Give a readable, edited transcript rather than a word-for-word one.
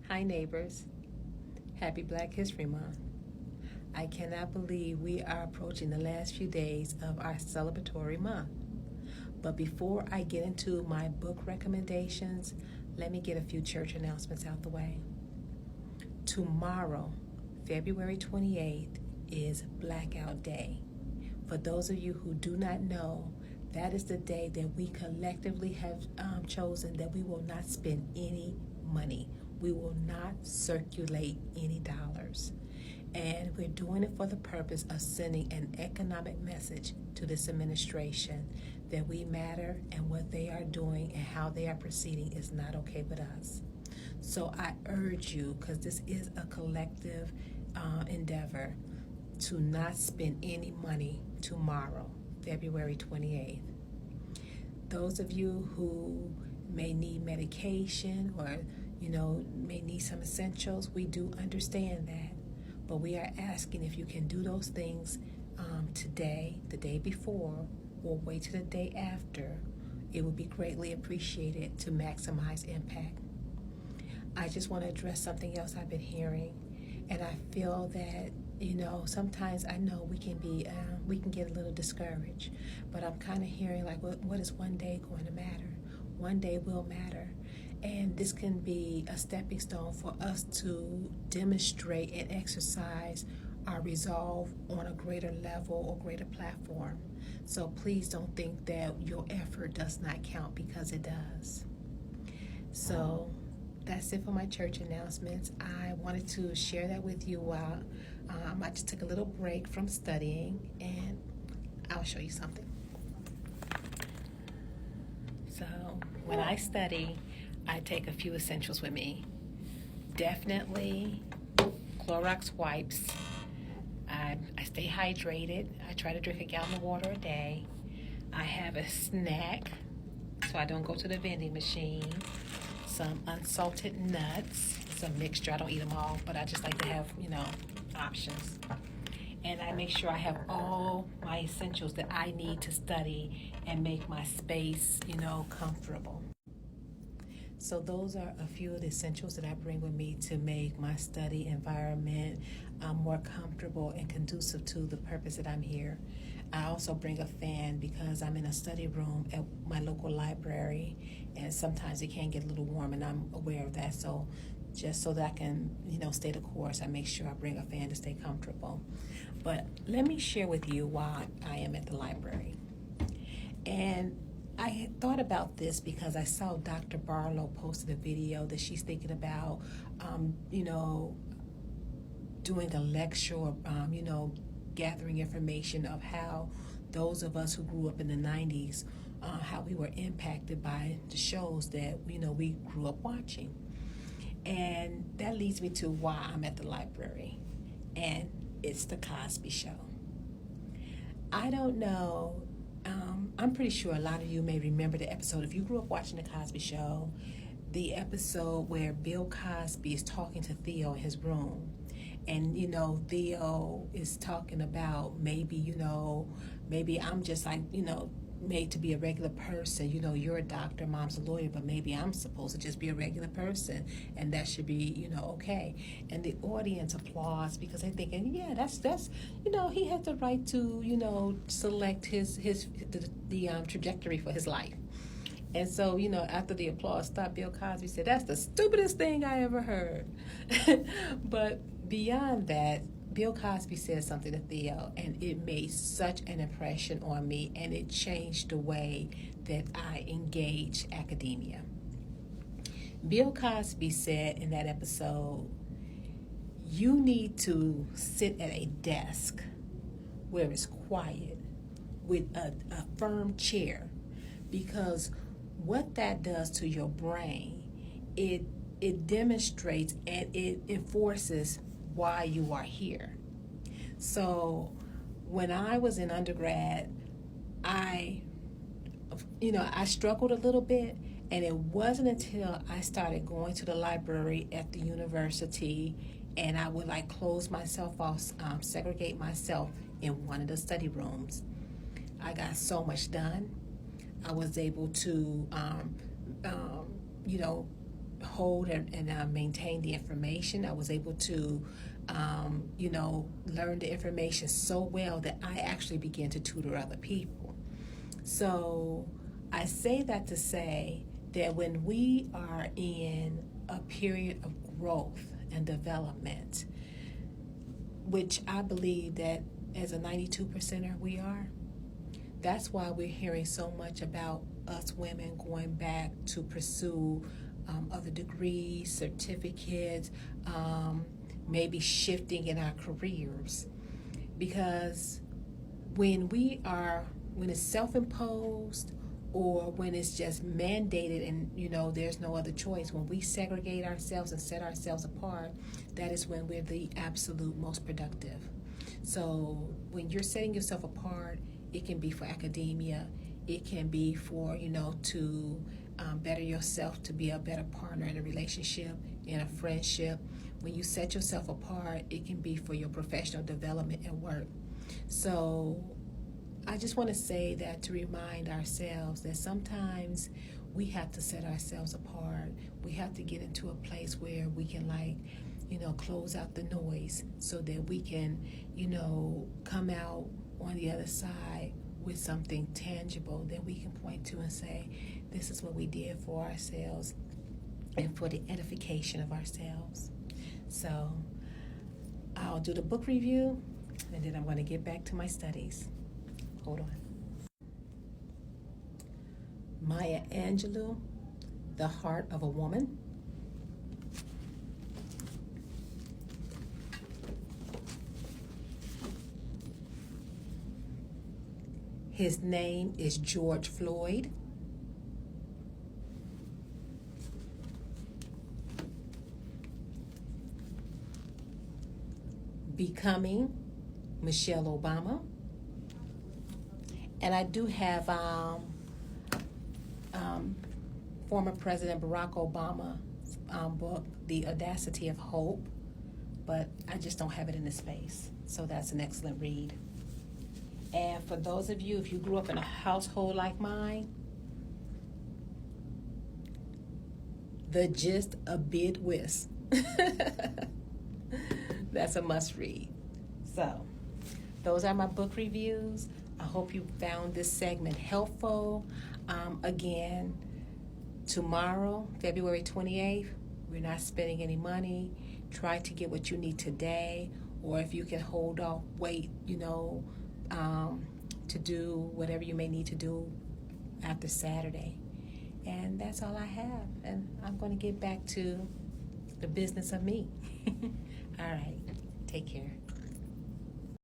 Hi, neighbors. Happy Black History Month. I cannot believe we are approaching the last few days of our celebratory month. But before I get into my book recommendations, let me get a few church announcements out the way. Tomorrow, February 28th, is Blackout Day. For those of you who do not know, that is the day that we collectively have chosen that we will not spend any money. We will not circulate any dollars. And we're doing it for the purpose of sending an economic message to this administration that we matter and what they are doing and how they are proceeding is not okay with us. So I urge you, because this is a collective endeavor, to not spend any money tomorrow, February 28th. Those of you who may need medication or may need some essentials, we do understand that. But we are asking if you can do those things today, the day before, or wait till the day after. It would be greatly appreciated to maximize impact. I just want to address something else I've been hearing, and I feel that sometimes I know we can get a little discouraged, but I'm kind of hearing like, what is one day going to matter? One day will matter. And this can be a stepping stone for us to demonstrate and exercise our resolve on a greater level or greater platform. So please don't think that your effort does not count, because it does. So that's it for my church announcements. I wanted to share that with you while I just took a little break from studying, and I'll show you something. So when I study, I take a few essentials with me. Definitely Clorox wipes. I stay hydrated. I try to drink a gallon of water a day. I have a snack so I don't go to the vending machine. Some unsalted nuts. It's a mixture. I don't eat them all, but I just like to have, options. And I make sure I have all my essentials that I need to study and make my space, comfortable. So those are a few of the essentials that I bring with me to make my study environment more comfortable and conducive to the purpose that I'm here. I also bring a fan because I'm in a study room at my local library, and sometimes it can get a little warm, and I'm aware of that. So just so that I can, stay the course, I make sure I bring a fan to stay comfortable. But let me share with you why I am at the library. And I had thought about this because I saw Dr. Barlow posted a video that she's thinking about, doing a lecture, or, gathering information of how those of us who grew up in the 90s, how we were impacted by the shows that, we grew up watching. And that leads me to why I'm at the library. And it's the Cosby Show. I don't know. I'm pretty sure a lot of you may remember the episode. If you grew up watching the Cosby Show, the episode where Bill Cosby is talking to Theo in his room. And, Theo is talking about maybe I'm just like, made to be a regular person. You're a doctor, mom's a lawyer, but maybe I'm supposed to just be a regular person, and that should be, okay. And the audience applauds because they're thinking, yeah, that's he had the right to, select the trajectory for his life. And so, after the applause stopped, Bill Cosby said, "That's the stupidest thing I ever heard." But beyond that, Bill Cosby said something to Theo, and it made such an impression on me, and it changed the way that I engage academia. Bill Cosby said in that episode, you need to sit at a desk where it's quiet with a firm chair, because what that does to your brain, it demonstrates and it enforces why you are here. So when I was in undergrad, I struggled a little bit, and it wasn't until I started going to the library at the university, and I would close myself off, segregate myself in one of the study rooms. I got so much done. I was able to, hold and maintain the information. I was able to, learn the information so well that I actually began to tutor other people. So I say that to say that when we are in a period of growth and development, which I believe that as a 92%er we are, that's why we're hearing so much about us women going back to pursue other degrees, certificates, maybe shifting in our careers. Because when it's self-imposed or when it's just mandated and, there's no other choice, when we segregate ourselves and set ourselves apart, that is when we're the absolute most productive. So when you're setting yourself apart, it can be for academia, it can be for, to better yourself, to be a better partner in a relationship, in a friendship. When you set yourself apart, it can be for your professional development and work. So I just want to say that to remind ourselves that sometimes we have to set ourselves apart. We have to get into a place where we can close out the noise so that we can, come out on the other side with something tangible that we can point to and say, this is what we did for ourselves and for the edification of ourselves. So I'll do the book review and then I'm going to get back to my studies. Hold on. Maya Angelou, The Heart of a Woman. His name is George Floyd. Becoming Michelle Obama. And I do have former President Barack Obama's book, The Audacity of Hope, but I just don't have it in the space. So that's an excellent read. And for those of you, if you grew up in a household like mine, The Gist of Bid Whist. That's a must read. So those are my book reviews. I hope you found this segment helpful. Again, tomorrow, February 28th, we're not spending any money. Try to get what you need today, or if you can hold off, wait, to do whatever you may need to do after Saturday. And that's all I have. And I'm going to get back to the business of me. All right. Take care.